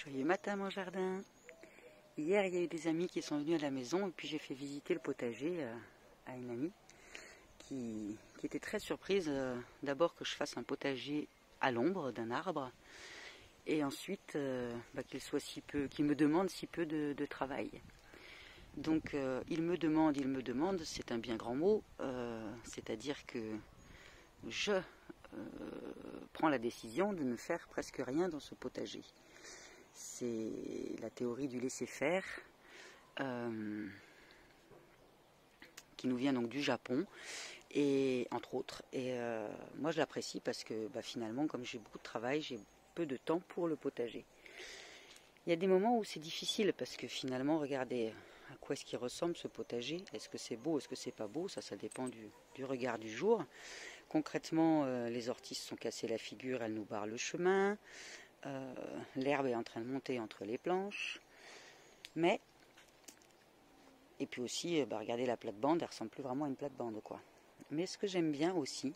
Joyeux matin mon jardin. Hier il y a eu des amis qui sont venus à la maison et puis j'ai fait visiter le potager à une amie qui était très surprise d'abord que je fasse un potager à l'ombre d'un arbre et ensuite qu'il soit si peu, qu'il me demande si peu de travail. Donc il me demande, c'est un bien grand mot, c'est-à-dire que je prends la décision de ne faire presque rien dans ce potager. C'est la théorie du laisser-faire qui nous vient donc du Japon, et entre autres. Et moi je l'apprécie parce que finalement, comme j'ai beaucoup de travail, j'ai peu de temps pour le potager. Il y a des moments où c'est difficile parce que finalement, regardez à quoi est-ce qu'il ressemble ce potager. Est-ce que c'est beau, est-ce que c'est pas beau? Ça dépend du regard du jour. Concrètement, les orties se sont cassées la figure, elles nous barrent le chemin. L'herbe est en train de monter entre les planches. Mais, et puis aussi, regardez la plate-bande, elle ressemble plus vraiment à une plate-bande, quoi. Mais ce que j'aime bien aussi,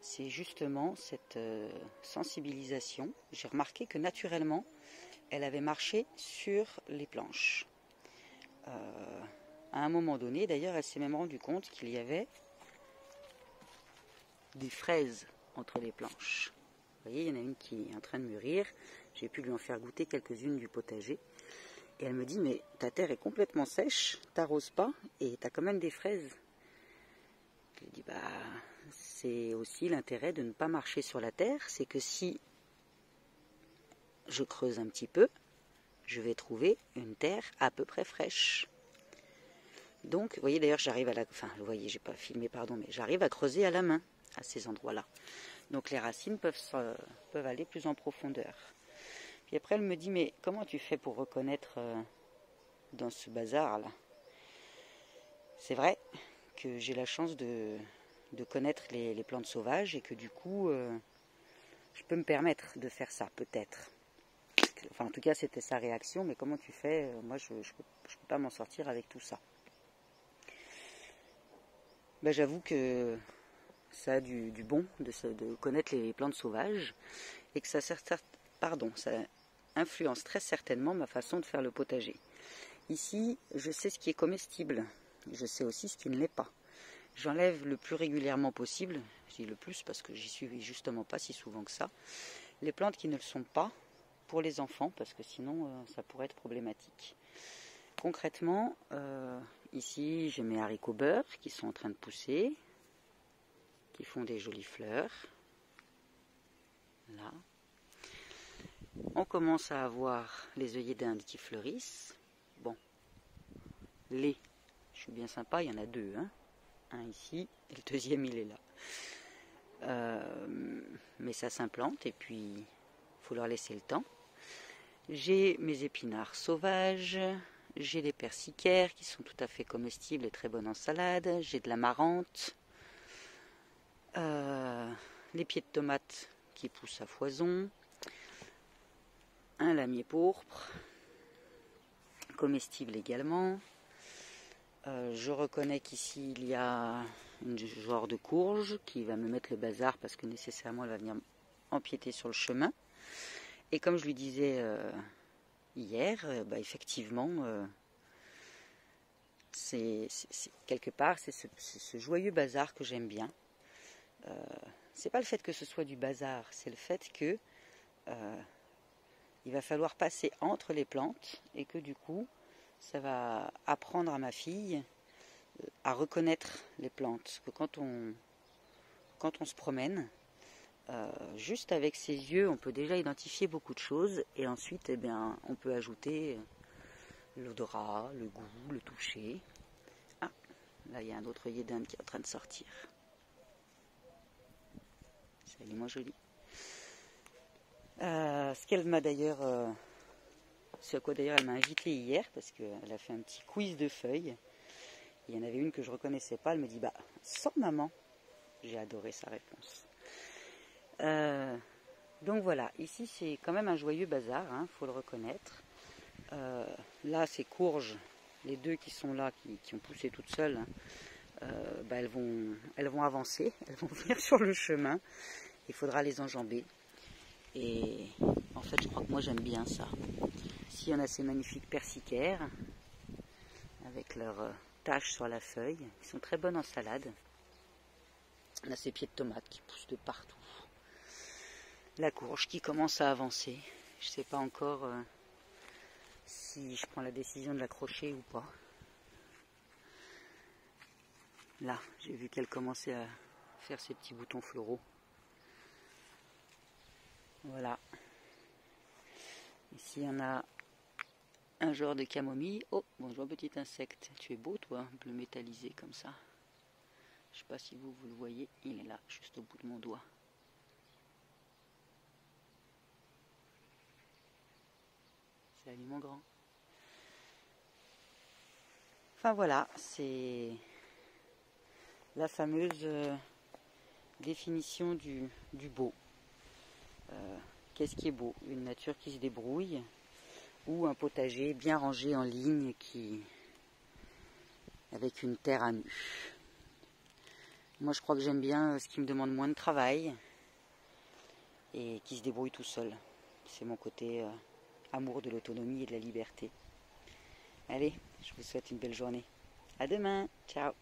c'est justement cette sensibilisation. J'ai remarqué que naturellement, elle avait marché sur les planches. À un moment donné, d'ailleurs, elle s'est même rendue compte qu'il y avait des fraises entre les planches. Vous voyez, il y en a une qui est en train de mûrir. J'ai pu lui en faire goûter quelques-unes du potager. Et elle me dit, mais ta terre est complètement sèche, t'arroses pas, et t'as quand même des fraises. Je lui dis, c'est aussi l'intérêt de ne pas marcher sur la terre, c'est que si je creuse un petit peu, je vais trouver une terre à peu près fraîche. Donc, vous voyez, d'ailleurs, j'arrive à vous voyez, j'ai pas filmé, pardon, mais j'arrive à creuser à la main, à ces endroits-là. Donc, les racines peuvent aller plus en profondeur. Puis après, elle me dit, mais comment tu fais pour reconnaître dans ce bazar-là? C'est vrai que j'ai la chance de connaître les plantes sauvages et que du coup, je peux me permettre de faire ça, peut-être. Enfin, en tout cas, c'était sa réaction, mais comment tu fais? Moi, je ne peux pas m'en sortir avec tout ça. J'avoue que ça a du bon de connaître les plantes sauvages et que ça influence très certainement ma façon de faire le potager. Ici, je sais ce qui est comestible, je sais aussi ce qui ne l'est pas. J'enlève le plus régulièrement possible, je dis le plus parce que j'y suis justement pas si souvent que ça, les plantes qui ne le sont pas pour les enfants, parce que sinon ça pourrait être problématique. Concrètement, ici j'ai mes haricots beurre qui sont en train de pousser, qui font des jolies fleurs. Là. On commence à avoir les œillets d'Inde qui fleurissent. Bon, je suis bien sympa, il y en a deux, hein. Un ici et le deuxième il est là. Mais ça s'implante et puis il faut leur laisser le temps. J'ai mes épinards sauvages, j'ai des persicaires qui sont tout à fait comestibles et très bonnes en salade, j'ai de l'amarante, les pieds de tomates qui poussent à foison, un lamier pourpre, comestible également. Je reconnais qu'ici il y a une genre de courge qui va me mettre le bazar parce que nécessairement elle va venir empiéter sur le chemin. Et comme je lui disais hier, effectivement, c'est quelque part c'est ce joyeux bazar que j'aime bien. C'est pas le fait que ce soit du bazar, c'est le fait que il va falloir passer entre les plantes et que du coup ça va apprendre à ma fille à reconnaître les plantes. Que quand on se promène, juste avec ses yeux, on peut déjà identifier beaucoup de choses et ensuite, on peut ajouter l'odorat, le goût, le toucher. Ah, là il y a un autre œillet d'Inde qui est en train de sortir. C'est moins joli. Ce qu'elle m'a d'ailleurs, ce à quoi d'ailleurs elle m'a invité hier, parce qu'elle a fait un petit quiz de feuilles. Il y en avait une que je ne reconnaissais pas, elle me dit sans maman. J'ai adoré sa réponse. Donc voilà, ici c'est quand même un joyeux bazar, faut le reconnaître. Là ces courges, les deux qui sont là, qui ont poussé toutes seules, elles vont avancer, elles vont venir sur le chemin. Il faudra les enjamber. Et en fait, je crois que moi j'aime bien ça. Ici, on a ces magnifiques persicaires avec leurs taches sur la feuille. Ils sont très bonnes en salade. On a ces pieds de tomates qui poussent de partout. La courge qui commence à avancer. Je ne sais pas encore si je prends la décision de l'accrocher ou pas. Là, j'ai vu qu'elle commençait à faire ses petits boutons floraux. Voilà. Ici, on a un genre de camomille. Oh, bonjour petit insecte. Tu es beau toi, bleu métallisé comme ça. Je sais pas si vous le voyez. Il est là, juste au bout de mon doigt. Salut mon grand. Enfin voilà, c'est la fameuse définition du beau. Qu'est-ce qui est beau? Une nature qui se débrouille ou un potager bien rangé en ligne avec une terre à nu. Moi je crois que j'aime bien ce qui me demande moins de travail et qui se débrouille tout seul. C'est mon côté amour de l'autonomie et de la liberté. Allez, je vous souhaite une belle journée. À demain, ciao.